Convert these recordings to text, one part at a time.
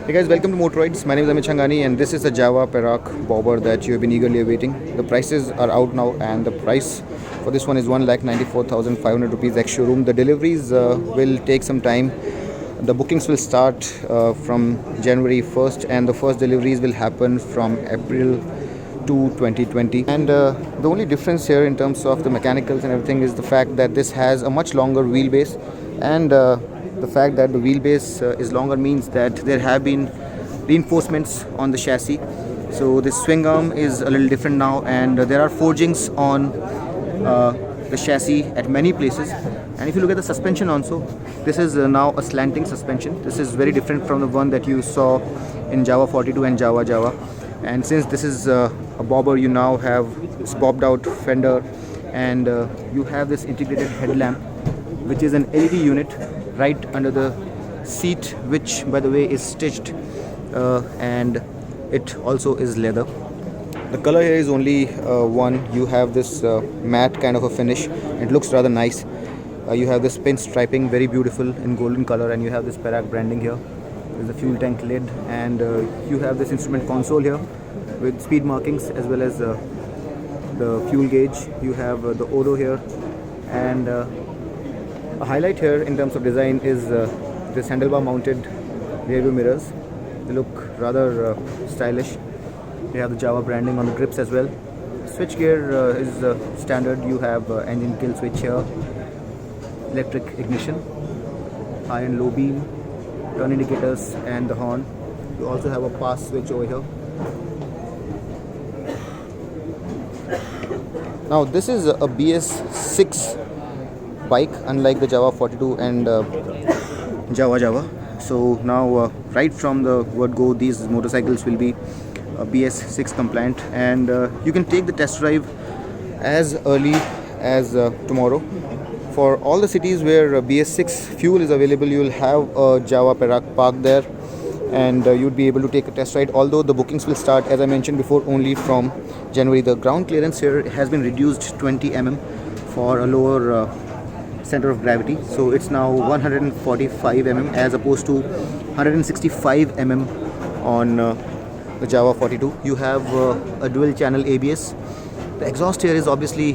Hey guys, welcome to Motoroids. My name is Amit Changani and this is the Jawa Perak bobber that you have been eagerly awaiting. The prices are out now and the price for this one is 1,94,500 rupees ex-showroom. The deliveries will take some time. The bookings will start from January 1st and the first deliveries will happen from April to 2020. And the only difference here in terms of the mechanicals and everything is the fact that this has a much longer wheelbase, and the fact that the wheelbase is longer means that there have been reinforcements on the chassis. So the swing arm is a little different now, and there are forgings on the chassis at many places. And if you look at the suspension also, this is now a slanting suspension. This is very different from the one that you saw in Jawa 42 and Jawa. And since this is a bobber, you now have this bobbed out fender, and you have this integrated headlamp, which is an LED unit right under the seat, which by the way is stitched, and it also is leather. The color here is only one. You have this matte kind of a finish. It looks rather nice. You have this pin striping, very beautiful in golden color, and you have this Perak branding here. There's a fuel tank lid, and you have this instrument console here with speed markings as well as the fuel gauge. You have the odo here, and a highlight here in terms of design is this handlebar mounted rear view mirrors. They look rather stylish. You have the Jawa branding on the grips as well. Switch gear is standard. You have engine kill switch here, electric ignition, high and low beam, turn indicators, and the horn. You also have a pass switch over here. Now this is a BS6 bike, unlike the Jawa 42 and Jawa. So now right from the word go, these motorcycles will be BS6 compliant, and you can take the test drive as early as tomorrow. For all the cities where BS6 fuel is available, you will have a Jawa Perak parked there, and you'd be able to take a test ride, although the bookings will start, as I mentioned before, only from January. The ground clearance here has been reduced 20 mm for a lower center of gravity, so it's now 145 mm as opposed to 165 mm on the Jawa 42. You have a dual channel ABS. The exhaust here is obviously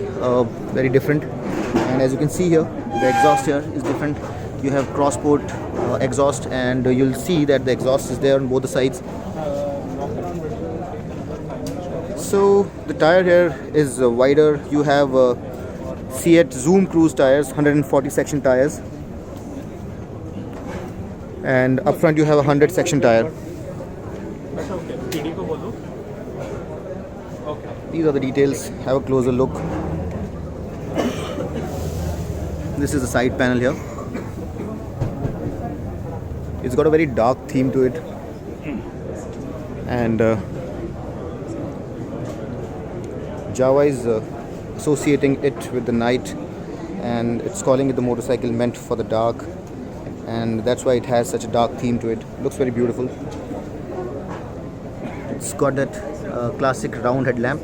very different, and as you can see here, the exhaust here is different. You have cross port exhaust, and you'll see that the exhaust is there on both the sides. So the tire here is wider. You have Seat Zoom Cruise tires, 140 section tires, and up front you have a 100 section tire. These are the details. Have a closer look. This is the side panel here. It's got a very dark theme to it, and Jawa is associating it with the night, and it's calling it the motorcycle meant for the dark, and that's why it has such a dark theme to it. Looks very beautiful. It's got that classic round headlamp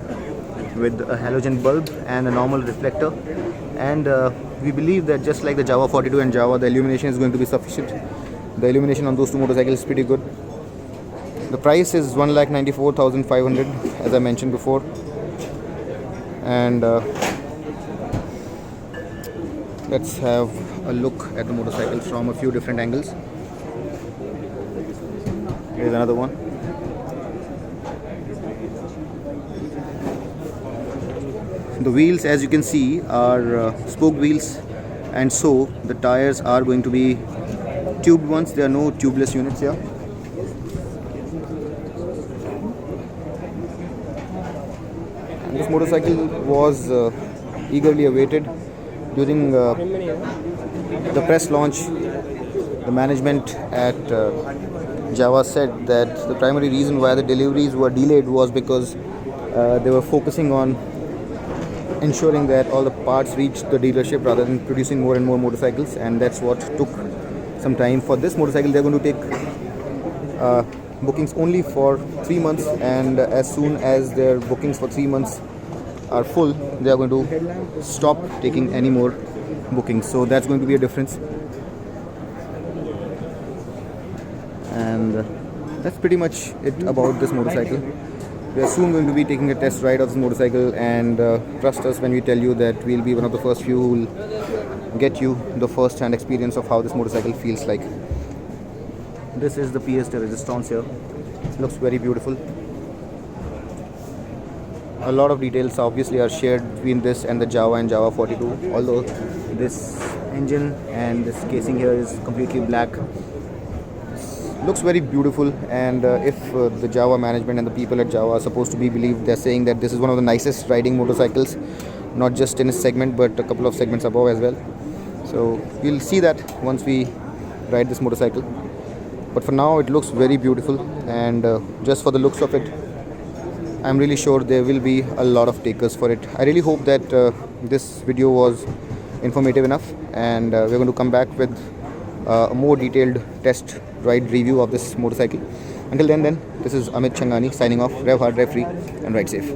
with a halogen bulb and a normal reflector, and we believe that just like the Jawa 42 and Jawa, the illumination is going to be sufficient. The illumination on those two motorcycles is pretty good. The price is 1,94,500 as I mentioned before, and let's have a look at the motorcycles from a few different angles. Here's another one. The wheels, as you can see, are spoked wheels, and so the tires are going to be tubed ones. There are no tubeless units here. And this motorcycle was eagerly awaited. During the press launch, the management at Jawa said that the primary reason why the deliveries were delayed was because they were focusing on ensuring that all the parts reached the dealership rather than producing more and more motorcycles, and that's what took some time. For this motorcycle, they're going to take bookings only for 3 months, and as soon as their bookings for 3 months are full, they are going to stop taking any more bookings. So that's going to be a difference. And that's pretty much it about this motorcycle. We are soon going to be taking a test ride of this motorcycle, and trust us when we tell you that we'll be one of the first few who will get you the first-hand experience of how this motorcycle feels like. This is the PS resistance here. Looks very beautiful. A lot of details obviously are shared between this and the Jawa and Jawa 42, although this engine and this casing here is completely black. Looks very beautiful, and if the Jawa management and the people at Jawa are supposed to be believed, they're saying that this is one of the nicest riding motorcycles, not just in a segment but a couple of segments above as well. So we'll see that once we ride this motorcycle. But for now it looks very beautiful, and just for the looks of it, I'm really sure there will be a lot of takers for it. I really hope that this video was informative enough, and we're going to come back with a more detailed test ride review of this motorcycle. Until then, this is Amit Changani signing off. Rev hard, rev free, and ride safe.